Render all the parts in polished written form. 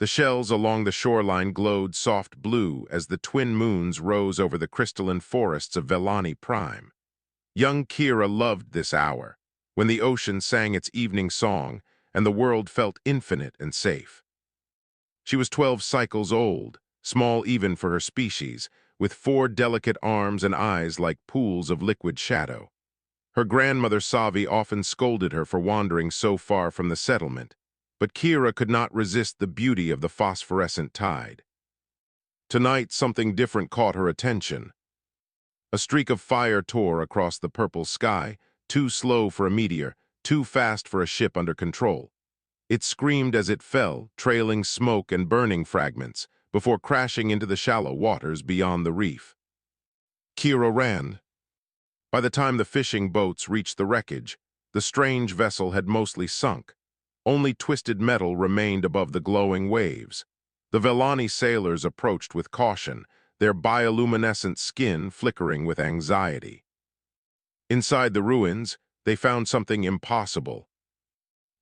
The shells along the shoreline glowed soft blue as the twin moons rose over the crystalline forests of Velani Prime. Young Kira loved this hour, when the ocean sang its evening song and the world felt infinite and safe. She was 12 cycles old, small even for her species, with 4 delicate arms and eyes like pools of liquid shadow. Her grandmother Savi often scolded her for wandering so far from the settlement, but Kira could not resist the beauty of the phosphorescent tide. Tonight, something different caught her attention. A streak of fire tore across the purple sky, too slow for a meteor, too fast for a ship under control. It screamed as it fell, trailing smoke and burning fragments, before crashing into the shallow waters beyond the reef. Kira ran. By the time the fishing boats reached the wreckage, the strange vessel had mostly sunk. Only twisted metal remained above the glowing waves. The Velani sailors approached with caution, their bioluminescent skin flickering with anxiety. Inside the ruins, they found something impossible.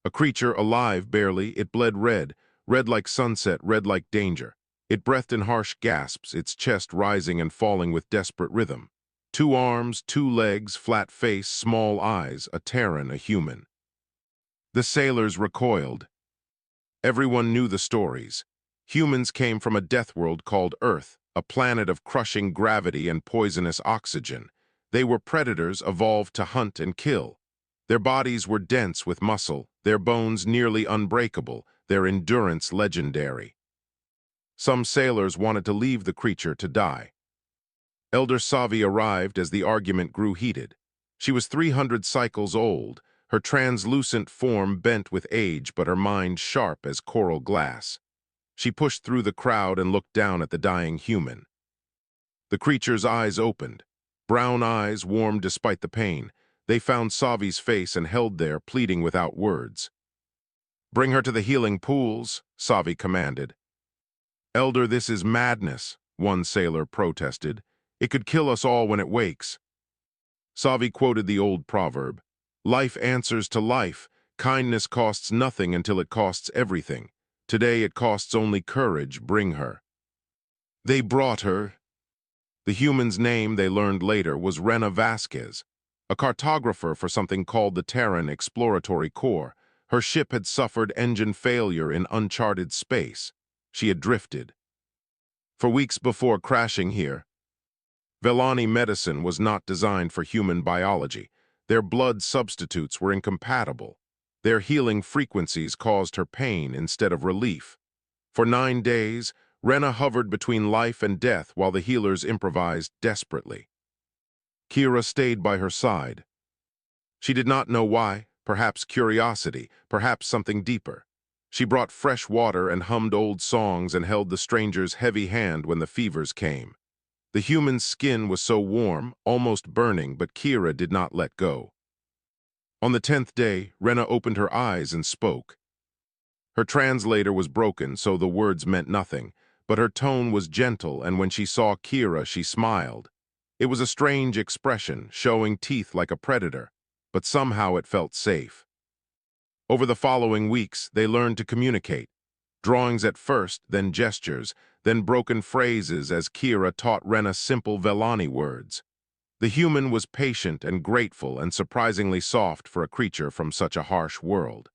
A creature alive barely, it bled red, red like sunset, red like danger. It breathed in harsh gasps, its chest rising and falling with desperate rhythm. 2 arms, 2 legs, flat face, small eyes, a Terran, a human. The sailors recoiled. Everyone knew the stories. Humans came from a death world called Earth, a planet of crushing gravity and poisonous oxygen. They were predators evolved to hunt and kill. Their bodies were dense with muscle, their bones nearly unbreakable, their endurance legendary. Some sailors wanted to leave the creature to die. Elder Savi arrived as the argument grew heated. She was 300 cycles old, her translucent form bent with age but her mind sharp as coral glass. She pushed through the crowd and looked down at the dying human. The creature's eyes opened. Brown eyes warmed despite the pain. They found Savi's face and held there, pleading without words. "Bring her to the healing pools," Savi commanded. "Elder, this is madness," one sailor protested. "It could kill us all when it wakes." Savi quoted the old proverb, "Life answers to life. Kindness costs nothing until it costs everything. Today it costs only courage. Bring her." They brought her. The human's name, they learned later, was Rena Vasquez, a cartographer for something called the Terran Exploratory Corps. Her ship had suffered engine failure in uncharted space. She had drifted. For weeks before crashing here, Velani medicine was not designed for human biology. Their blood substitutes were incompatible. Their healing frequencies caused her pain instead of relief. For 9 days, Rena hovered between life and death while the healers improvised desperately. Kira stayed by her side. She did not know why, perhaps curiosity, perhaps something deeper. She brought fresh water and hummed old songs and held the stranger's heavy hand when the fevers came. The human's skin was so warm, almost burning, but Kira did not let go. On the 10th day, Rena opened her eyes and spoke. Her translator was broken, so the words meant nothing, but her tone was gentle, and when she saw Kira, she smiled. It was a strange expression, showing teeth like a predator, but somehow it felt safe. Over the following weeks, they learned to communicate. Drawings at first, then gestures, then broken phrases as Kira taught Rena simple Velani words. The human was patient and grateful and surprisingly soft for a creature from such a harsh world.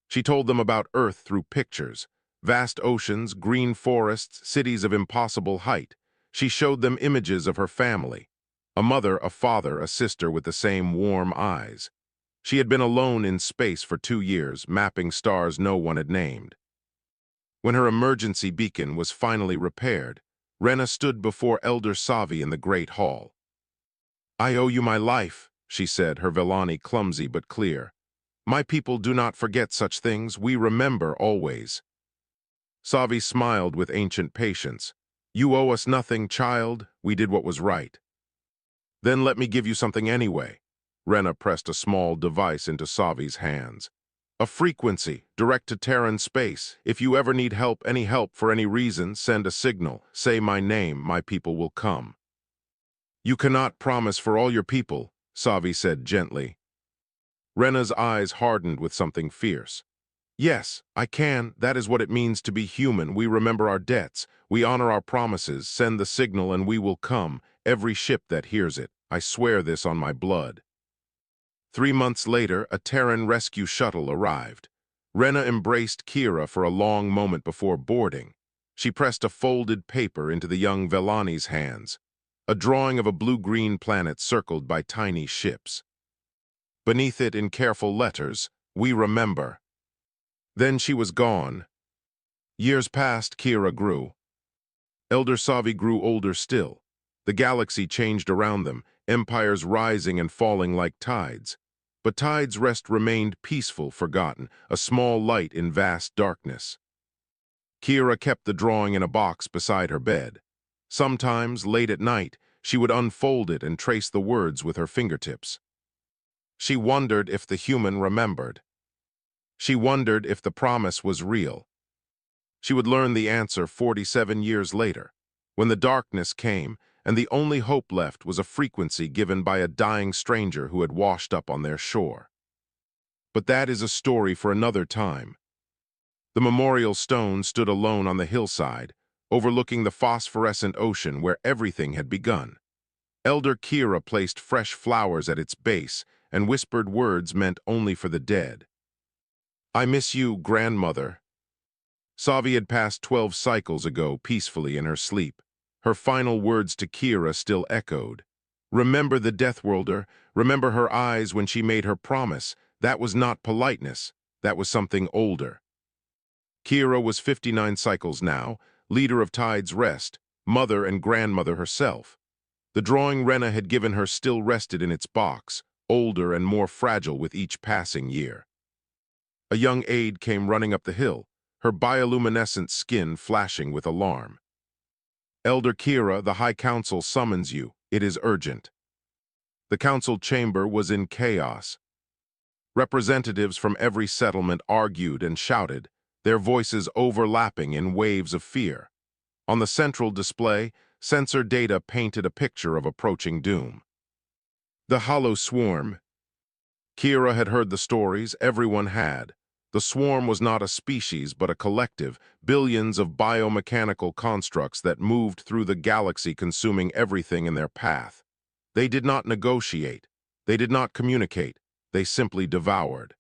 She told them about Earth through pictures, vast oceans, green forests, cities of impossible height. She showed them images of her family, a mother, a father, a sister with the same warm eyes. She had been alone in space for 2 years, mapping stars no one had named. When her emergency beacon was finally repaired, Rena stood before Elder Savi in the Great Hall. "I owe you my life," she said, her Velani clumsy but clear. "My people do not forget such things. We remember always." Savi smiled with ancient patience. "You owe us nothing, child. We did what was right." "Then let me give you something anyway." Rena pressed a small device into Savi's hands. "A frequency, direct to Terran space. If you ever need help, any help for any reason, send a signal. Say my name, my people will come." "You cannot promise for all your people," Savi said gently. Rena's eyes hardened with something fierce. Yes, I can. That is what it means to be human. We remember our debts. We honor our promises. Send the signal and we will come. Every ship that hears it. I swear this on my blood. 3 months later, a Terran rescue shuttle arrived. Rena embraced Kira for a long moment before boarding. She pressed a folded paper into the young Velani's hands, a drawing of a blue-green planet circled by tiny ships. Beneath it, in careful letters, "We remember." Then she was gone. Years passed, Kira grew. Elder Savi grew older still. The galaxy changed around them, empires rising and falling like tides. But tides' rest remained peaceful, forgotten, a small light in vast darkness. Kira kept the drawing in a box beside her bed. Sometimes, late at night, she would unfold it and trace the words with her fingertips. She wondered if the human remembered. She wondered if the promise was real. She would learn the answer 47 years later, when the darkness came and the only hope left was a frequency given by a dying stranger who had washed up on their shore. But that is a story for another time. The memorial stone stood alone on the hillside, overlooking the phosphorescent ocean where everything had begun. Elder Kira placed fresh flowers at its base and whispered words meant only for the dead. "I miss you, grandmother." Savi had passed 12 cycles ago peacefully in her sleep. Her final words to Kira still echoed. Remember the Deathworlder, remember her eyes when she made her promise. That was not politeness, that was something older. Kira was 59 cycles now, leader of Tide's Rest, mother and grandmother herself. The drawing Rena had given her still rested in its box, older and more fragile with each passing year. A young aide came running up the hill, her bioluminescent skin flashing with alarm. "Elder Kira, the High Council summons you. It is urgent." The council chamber was in chaos. Representatives from every settlement argued and shouted, their voices overlapping in waves of fear. On the central display, sensor data painted a picture of approaching doom. The Hollow Swarm. Kira had heard the stories, everyone had. The swarm was not a species, but a collective, billions of biomechanical constructs that moved through the galaxy consuming everything in their path. They did not negotiate. They did not communicate. They simply devoured.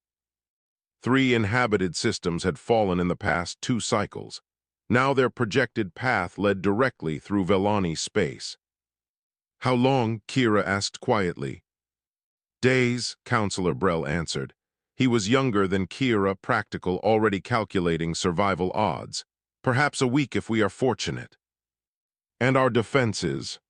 3 inhabited systems had fallen in the past 2 cycles. Now their projected path led directly through Velani space. "How long?" Kira asked quietly. "Days," Counselor Brell answered. He was younger than Kira, practical, already calculating survival odds. "Perhaps a week if we are fortunate." "And our defenses?"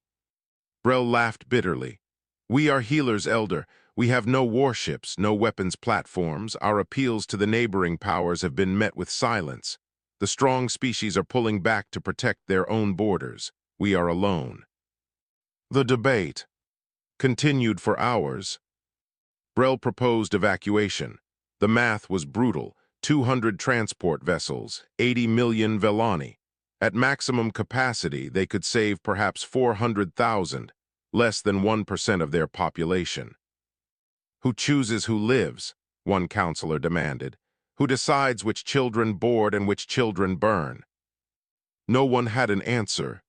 Brell laughed bitterly. "We are healers, Elder. We have no warships, no weapons platforms. Our appeals to the neighboring powers have been met with silence. The strong species are pulling back to protect their own borders. We are alone." The debate continued for hours. Brell proposed evacuation. The math was brutal. 200 transport vessels, 80 million Velani. At maximum capacity, they could save perhaps 400,000, less than 1% of their population. "Who chooses who lives?" one counselor demanded. "Who decides which children board and which children burn?" No one had an answer.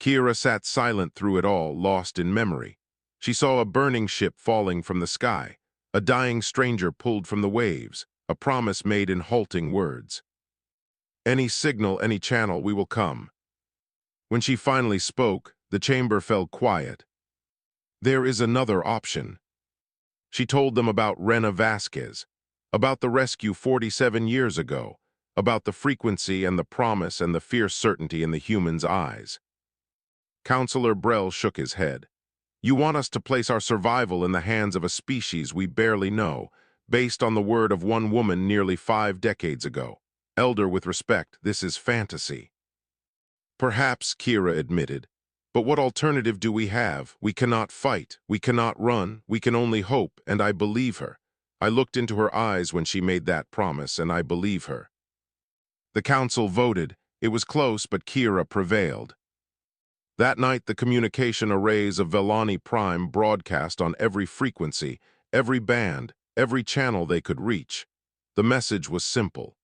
Kira sat silent through it all, lost in memory. She saw a burning ship falling from the sky, a dying stranger pulled from the waves, a promise made in halting words. "Any signal, any channel, we will come." When she finally spoke, the chamber fell quiet. "There is another option." She told them about Rena Vasquez, about the rescue 47 years ago, about the frequency and the promise and the fierce certainty in the human's eyes. Counselor Brell shook his head. "You want us to place our survival in the hands of a species we barely know, based on the word of one woman nearly 5 decades ago. Elder, with respect, this is fantasy." "Perhaps," Kira admitted. "But what alternative do we have? We cannot fight, we cannot run, we can only hope, and I believe her. I looked into her eyes when she made that promise, and I believe her." The council voted. It was close, but Kira prevailed. That night, the communication arrays of Velani Prime broadcast on every frequency, every band, every channel they could reach. The message was simple.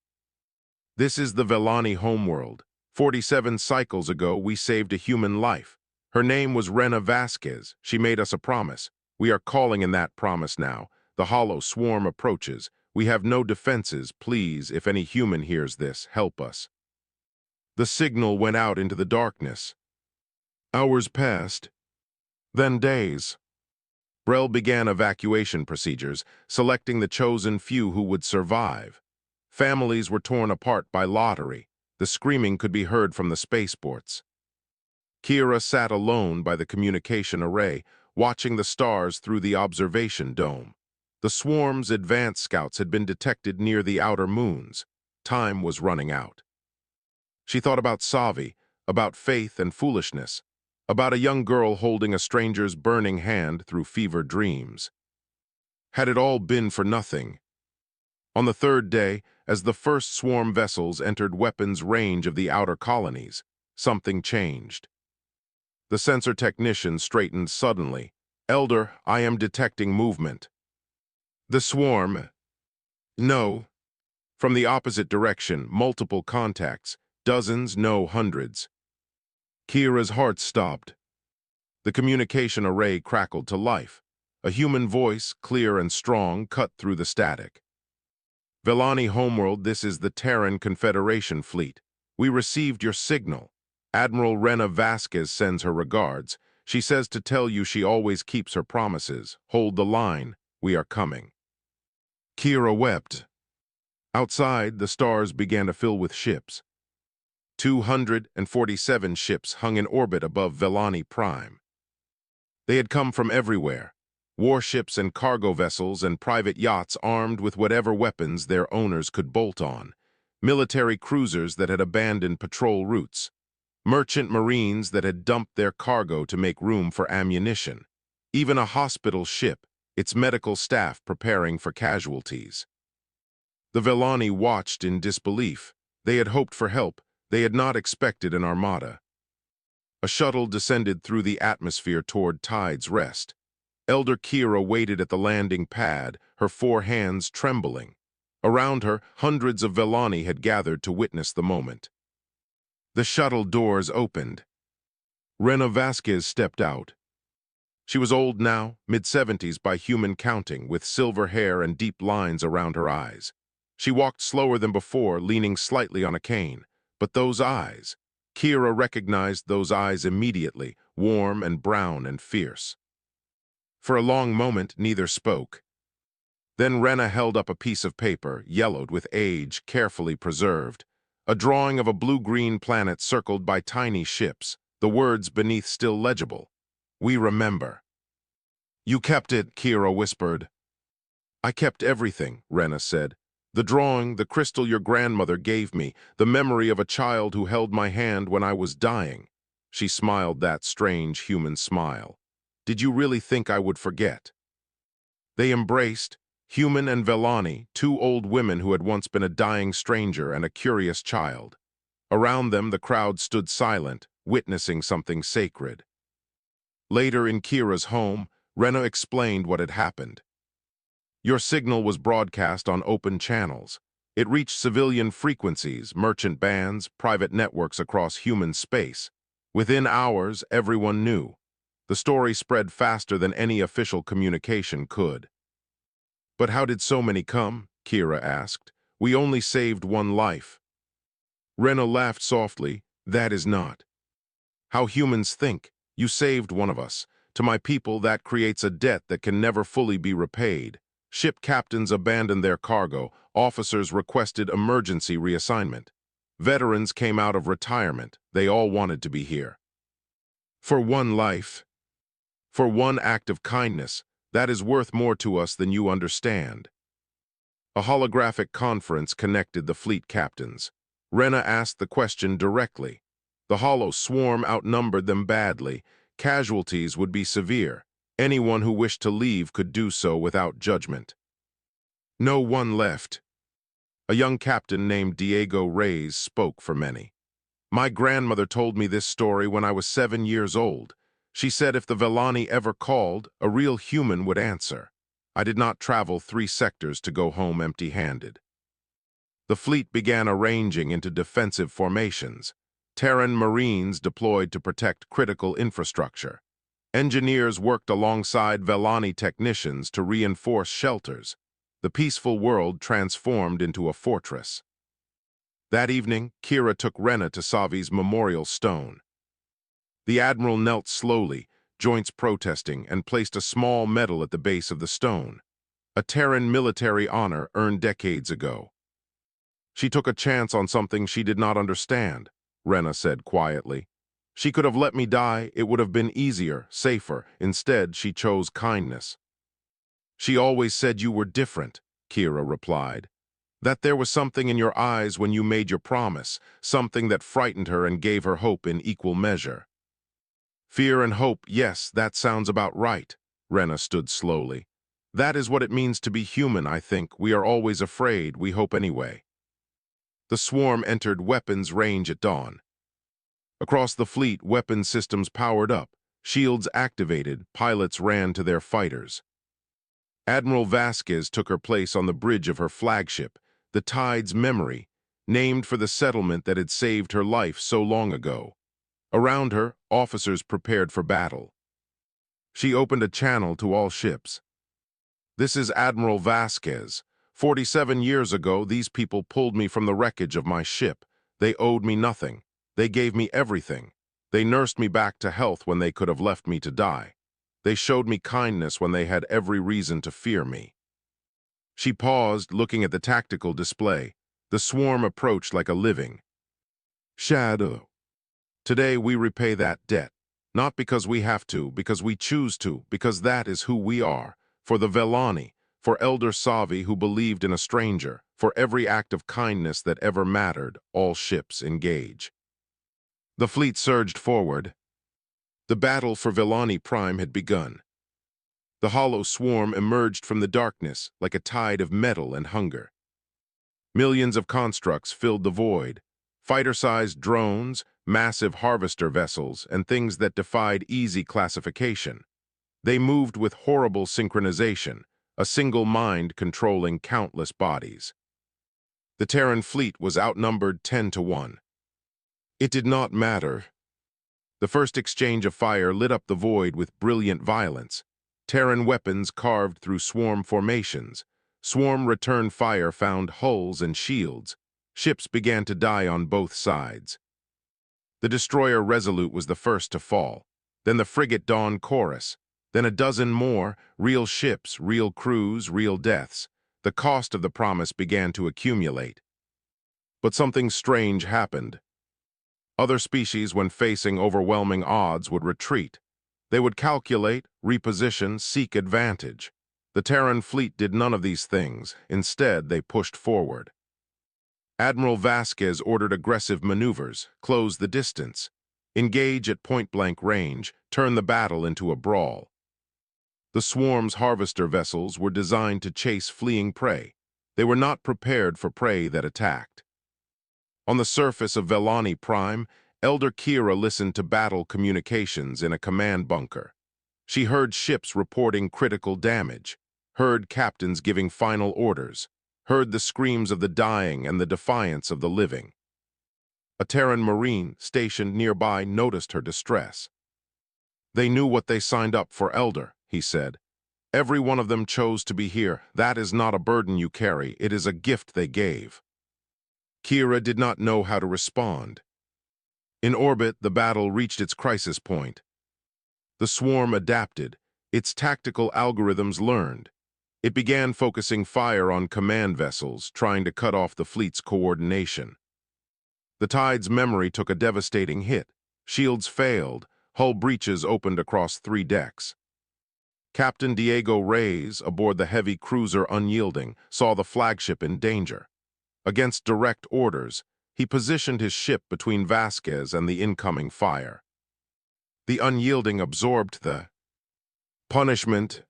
This is the Velani homeworld. 47 cycles ago, we saved a human life. Her name was Rena Vasquez. She made us a promise. We are calling in that promise now. The hollow swarm approaches. We have no defenses. Please, if any human hears this, help us. The signal went out into the darkness. Hours passed, then days. Brel began evacuation procedures, selecting the chosen few who would survive. Families were torn apart by lottery. The screaming could be heard from the spaceports. Kira sat alone by the communication array, watching the stars through the observation dome. The swarm's advance scouts had been detected near the outer moons. Time was running out. She thought about Savi, about faith and foolishness, about a young girl holding a stranger's burning hand through fever dreams. Had it all been for nothing? On the third day, as the first swarm vessels entered weapons range of the outer colonies, something changed. The sensor technician straightened suddenly. "Elder, I am detecting movement." The swarm. No. From the opposite direction, multiple contacts, dozens, no hundreds. Kira's heart stopped. The communication array crackled to life. A human voice, clear and strong, cut through the static. "Velani homeworld, this is the Terran Confederation fleet. We received your signal. Admiral Rena Vasquez sends her regards. She says to tell you she always keeps her promises. Hold the line. We are coming." Kira wept. Outside, the stars began to fill with ships. 247 ships hung in orbit above Velani Prime. They had come from everywhere. Warships and cargo vessels and private yachts armed with whatever weapons their owners could bolt on. Military cruisers that had abandoned patrol routes. Merchant marines that had dumped their cargo to make room for ammunition. Even a hospital ship, its medical staff preparing for casualties. The Velani watched in disbelief. They had hoped for help. They had not expected an armada. A shuttle descended through the atmosphere toward Tide's Rest. Elder Kira waited at the landing pad, her 4 hands trembling. Around her, hundreds of Velani had gathered to witness the moment. The shuttle doors opened. Rena Vasquez stepped out. She was old now, mid-70s by human counting, with silver hair and deep lines around her eyes. She walked slower than before, leaning slightly on a cane. But those eyes, Kira recognized those eyes immediately, warm and brown and fierce. For a long moment, neither spoke. Then Rena held up a piece of paper, yellowed with age, carefully preserved. A drawing of a blue-green planet circled by tiny ships, the words beneath still legible. "We remember." "You kept it," Kira whispered. "I kept everything," Rena said. "The drawing, the crystal your grandmother gave me, the memory of a child who held my hand when I was dying." She smiled that strange human smile. "Did you really think I would forget?" They embraced, human and Velani, 2 old women who had once been a dying stranger and a curious child. Around them, the crowd stood silent, witnessing something sacred. Later in Kira's home, Rena explained what had happened. "Your signal was broadcast on open channels. It reached civilian frequencies, merchant bands, private networks across human space. Within hours, everyone knew. The story spread faster than any official communication could." "But how did so many come?" Kira asked. "We only saved 1 life." Rena laughed softly. "That is not how humans think. You saved one of us. To my people, that creates a debt that can never fully be repaid. Ship captains abandoned their cargo. Officers requested emergency reassignment. Veterans came out of retirement. They all wanted to be here. For 1 life. For 1 act of kindness. That is worth more to us than you understand." A holographic conference connected the fleet captains. Rena asked the question directly. The hollow swarm outnumbered them badly. Casualties would be severe. Anyone who wished to leave could do so without judgment. No one left. A young captain named Diego Reyes spoke for many. "My grandmother told me this story when I was 7 years old. She said if the Velani ever called, a real human would answer. I did not travel 3 sectors to go home empty-handed." The fleet began arranging into defensive formations. Terran Marines deployed to protect critical infrastructure. Engineers worked alongside Velani technicians to reinforce shelters. The peaceful world transformed into a fortress. That evening, Kira took Rena to Savi's memorial stone. The admiral knelt slowly, joints protesting, and placed a small medal at the base of the stone, a Terran military honor earned decades ago. She took a chance on something she did not understand, Rena said quietly. She could have let me die, it would have been easier, safer. Instead, she chose kindness. She always said you were different, Kira replied. That there was something in your eyes when you made your promise, something that frightened her and gave her hope in equal measure. Fear and hope, yes, that sounds about right. Rena stood slowly. That is what it means to be human, I think. We are always afraid, we hope anyway. The swarm entered weapons range at dawn. Across the fleet, weapon systems powered up, shields activated, pilots ran to their fighters. Admiral Vasquez took her place on the bridge of her flagship, the Tide's Memory, named for the settlement that had saved her life so long ago. Around her, officers prepared for battle. She opened a channel to all ships. This is Admiral Vasquez. 47 years ago, these people pulled me from the wreckage of my ship. They owed me nothing. They gave me everything. They nursed me back to health when they could have left me to die. They showed me kindness when they had every reason to fear me. She paused, looking at the tactical display. The swarm approached like a living shadow. Today we repay that debt, not because we have to, because we choose to, because that is who we are. For the Velani, for Elder Savi who believed in a stranger, for every act of kindness that ever mattered, all ships engage. The fleet surged forward. The battle for Velani Prime had begun. The hollow swarm emerged from the darkness like a tide of metal and hunger. Millions of constructs filled the void, fighter-sized drones, massive harvester vessels, and things that defied easy classification. They moved with horrible synchronization, a single mind controlling countless bodies. The Terran fleet was outnumbered 10-1. It did not matter. The first exchange of fire lit up the void with brilliant violence. Terran weapons carved through swarm formations. Swarm return fire found hulls and shields. Ships began to die on both sides. The destroyer Resolute was the first to fall. Then the frigate Dawn Chorus. Then a dozen more, real ships, real crews, real deaths. The cost of the promise began to accumulate. But something strange happened. Other species, when facing overwhelming odds, would retreat. They would calculate, reposition, seek advantage. The Terran fleet did none of these things. Instead, they pushed forward. Admiral Vasquez ordered aggressive maneuvers, close the distance, engage at point-blank range, turn the battle into a brawl. The swarm's harvester vessels were designed to chase fleeing prey. They were not prepared for prey that attacked. On the surface of Velani Prime, Elder Kira listened to battle communications in a command bunker. She heard ships reporting critical damage, heard captains giving final orders, heard the screams of the dying and the defiance of the living. A Terran Marine stationed nearby noticed her distress. They knew what they signed up for, Elder, he said. Every one of them chose to be here. That is not a burden you carry. It is a gift they gave. Kira did not know how to respond. In orbit, the battle reached its crisis point. The swarm adapted. Its tactical algorithms learned. It began focusing fire on command vessels, trying to cut off the fleet's coordination. The Tide's Memory took a devastating hit. Shields failed. Hull breaches opened across 3 decks. Captain Diego Reyes, aboard the heavy cruiser Unyielding, saw the flagship in danger. Against direct orders, he positioned his ship between Vasquez and the incoming fire. The Unyielding absorbed the punishment.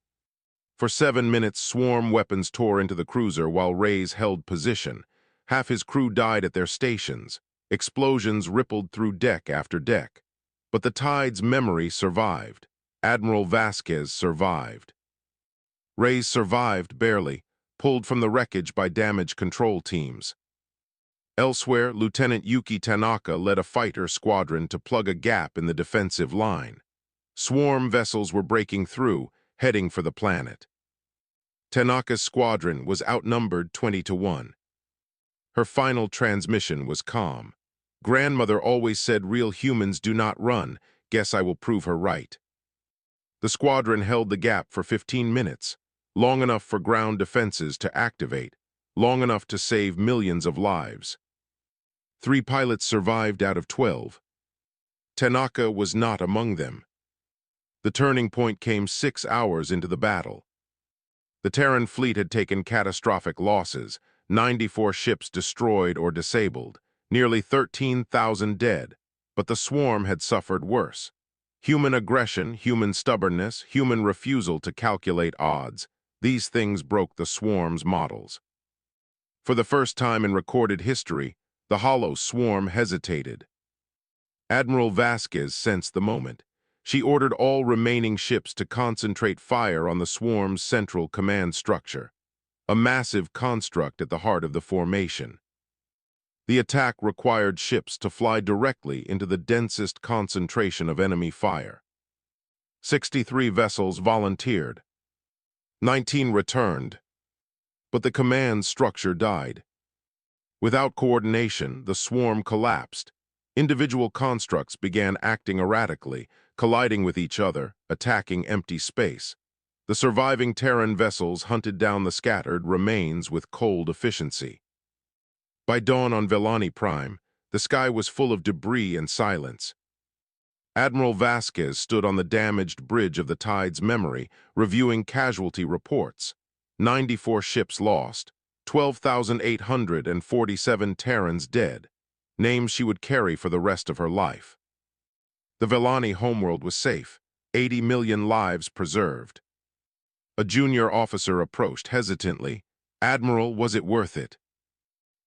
For 7 minutes, swarm weapons tore into the cruiser while Reyes held position. Half his crew died at their stations. Explosions rippled through deck after deck. But the Tide's Memory survived. Admiral Vasquez survived. Reyes survived barely, pulled from the wreckage by damage control teams. Elsewhere, Lieutenant Yuki Tanaka led a fighter squadron to plug a gap in the defensive line. Swarm vessels were breaking through, heading for the planet. Tanaka's squadron was outnumbered 20-1. Her final transmission was calm. "Grandmother always said real humans do not run. Guess I will prove her right." The squadron held the gap for 15 minutes, long enough for ground defenses to activate, long enough to save millions of lives. 3 pilots survived out of 12. Tanaka was not among them. The turning point came 6 hours into the battle. The Terran fleet had taken catastrophic losses, 94 ships destroyed or disabled, nearly 13,000 dead, but the swarm had suffered worse. Human aggression, human stubbornness, human refusal to calculate odds, these things broke the swarm's models. For the first time in recorded history, the hollow swarm hesitated. Admiral Vasquez sensed the moment. She ordered all remaining ships to concentrate fire on the swarm's central command structure, a massive construct at the heart of the formation. The attack required ships to fly directly into the densest concentration of enemy fire. 63 vessels volunteered. 19 returned. But the command structure died. Without coordination, the swarm collapsed. Individual constructs began acting erratically, colliding with each other, attacking empty space. The surviving Terran vessels hunted down the scattered remains with cold efficiency. By dawn on Velani Prime, the sky was full of debris and silence. Admiral Vasquez stood on the damaged bridge of the Tide's memory, reviewing casualty reports. 94 ships lost, 12,847 Terrans dead, names she would carry for the rest of her life. The Velani homeworld was safe, 80 million lives preserved. A junior officer approached hesitantly. "Admiral, was it worth it?"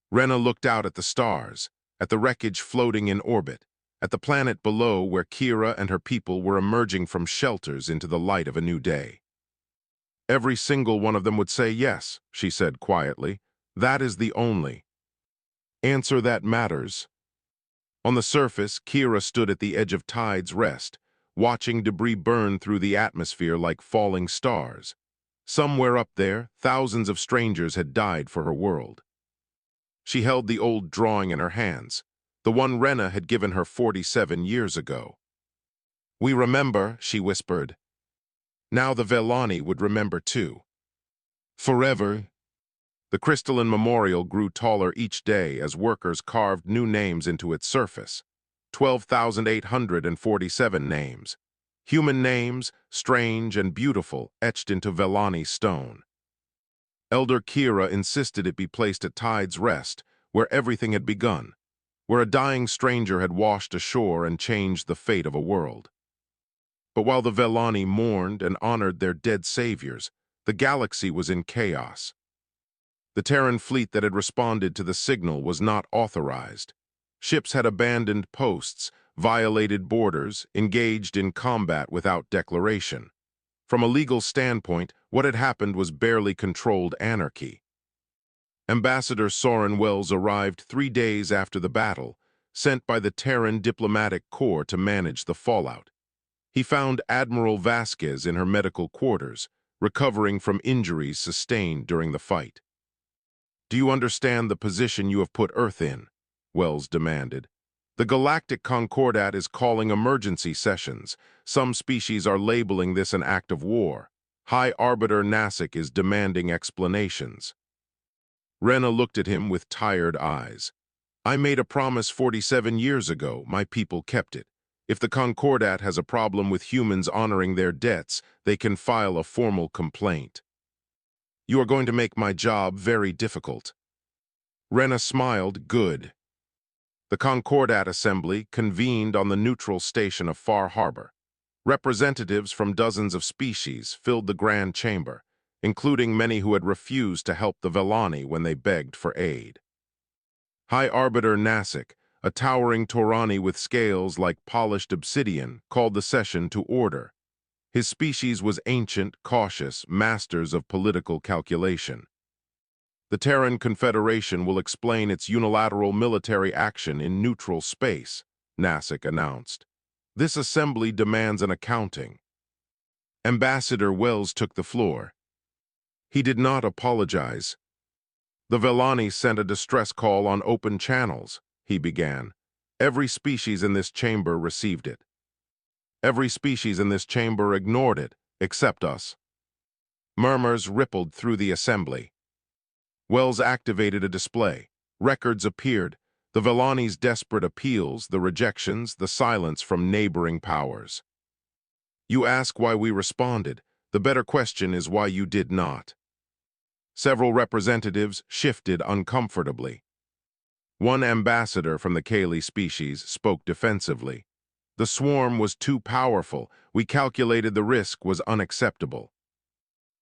Rena looked out at the stars, at the wreckage floating in orbit, at the planet below where Kira and her people were emerging from shelters into the light of a new day. "Every single one of them would say yes," she said quietly. "That is the only answer that matters." On the surface, Kira stood at the edge of Tide's rest, watching debris burn through the atmosphere like falling stars. Somewhere up there, thousands of strangers had died for her world. She held the old drawing in her hands, the one Rena had given her 47 years ago. "We remember," she whispered. Now the Velani would remember too. Forever. The crystalline memorial grew taller each day as workers carved new names into its surface. 12,847 names. Human names, strange and beautiful, etched into Velani stone. Elder Kira insisted it be placed at Tide's rest, where everything had begun, where a dying stranger had washed ashore and changed the fate of a world. But while the Velani mourned and honored their dead saviors, the galaxy was in chaos. The Terran fleet that had responded to the signal was not authorized. Ships had abandoned posts, violated borders, engaged in combat without declaration. From a legal standpoint, what had happened was barely controlled anarchy. Ambassador Soren Wells arrived 3 days after the battle, sent by the Terran Diplomatic Corps to manage the fallout. He found Admiral Vasquez in her medical quarters, recovering from injuries sustained during the fight. "Do you understand the position you have put Earth in?" Wells demanded. "The Galactic Concordat is calling emergency sessions. Some species are labeling this an act of war. High Arbiter Nasik is demanding explanations." Rena looked at him with tired eyes. "I made a promise 47 years ago. My people kept it. If the Concordat has a problem with humans honoring their debts, they can file a formal complaint. You are going to make my job very difficult." Rena smiled. "Good." The Concordat Assembly convened on the neutral station of Far Harbor. Representatives from dozens of species filled the grand chamber, including many who had refused to help the Velani when they begged for aid. High Arbiter Nasik, a towering Torani with scales like polished obsidian, called the session to order. His species was ancient, cautious, masters of political calculation. The Terran Confederation will explain its unilateral military action in neutral space, NASA announced. This assembly demands an accounting. Ambassador Wells took the floor. He did not apologize. The Velani sent a distress call on open channels, he began. Every species in this chamber received it. Every species in this chamber ignored it, except us. Murmurs rippled through the assembly. Wells activated a display. Records appeared. The Velani's desperate appeals, the rejections, the silence from neighboring powers. You ask why we responded. The better question is why you did not. Several representatives shifted uncomfortably. One ambassador from the Kali species spoke defensively. The swarm was too powerful. We calculated the risk was unacceptable.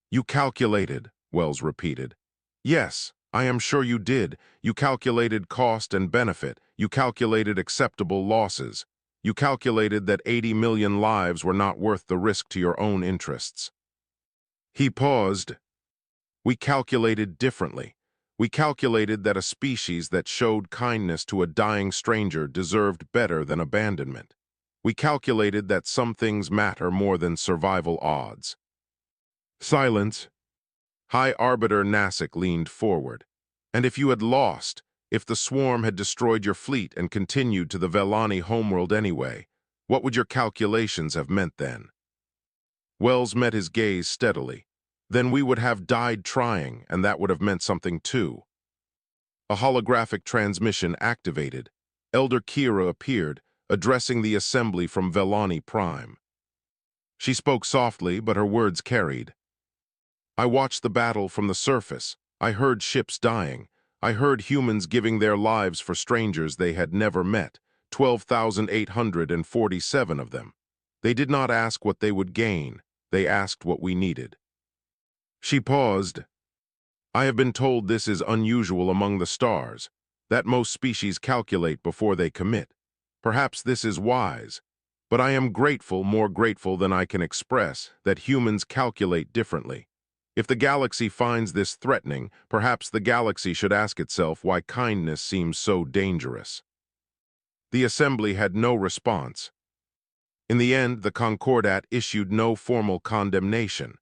You calculated, Wells repeated. Yes, I am sure you did. You calculated cost and benefit. You calculated acceptable losses. You calculated that 80 million lives were not worth the risk to your own interests. He paused. We calculated differently. We calculated that a species that showed kindness to a dying stranger deserved better than abandonment. We calculated that some things matter more than survival odds. Silence. High Arbiter Nasik leaned forward. And if you had lost, if the swarm had destroyed your fleet and continued to the Velani homeworld anyway, what would your calculations have meant then? Wells met his gaze steadily. Then we would have died trying, and that would have meant something too. A holographic transmission activated. Elder Kira appeared, addressing the assembly from Velani Prime. She spoke softly, but her words carried. I watched the battle from the surface. I heard ships dying. I heard humans giving their lives for strangers they had never met, 12,847 of them. They did not ask what they would gain. They asked what we needed. She paused. I have been told this is unusual among the stars, that most species calculate before they commit. Perhaps this is wise, but I am grateful, more grateful than I can express, that humans calculate differently. If the galaxy finds this threatening, perhaps the galaxy should ask itself why kindness seems so dangerous. The assembly had no response. In the end, the Concordat issued no formal condemnation.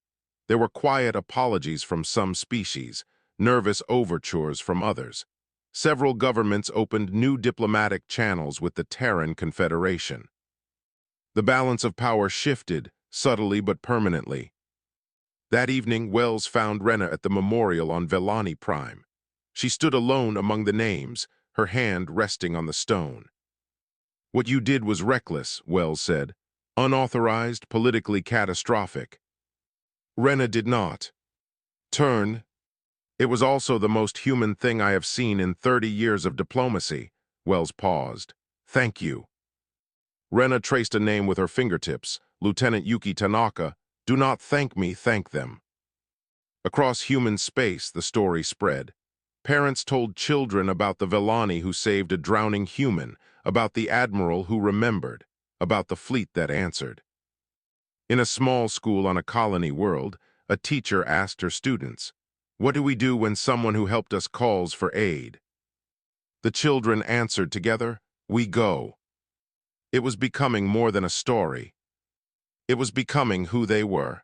There were quiet apologies from some species, nervous overtures from others. Several governments opened new diplomatic channels with the Terran Confederation. The balance of power shifted, subtly but permanently. That evening, Wells found Rena at the memorial on Velani Prime. She stood alone among the names, her hand resting on the stone. What you did was reckless, Wells said. Unauthorized, politically catastrophic. Rena did not turn. It was also the most human thing I have seen in 30 years of diplomacy. Wells paused. Thank you. Rena traced a name with her fingertips. Lieutenant Yuki Tanaka. Do not thank me, thank them. Across human space, the story spread. Parents told children about the Velani who saved a drowning human, about the admiral who remembered, about the fleet that answered. In a small school on a colony world, a teacher asked her students, what do we do when someone who helped us calls for aid? The children answered together, we go. It was becoming more than a story. It was becoming who they were.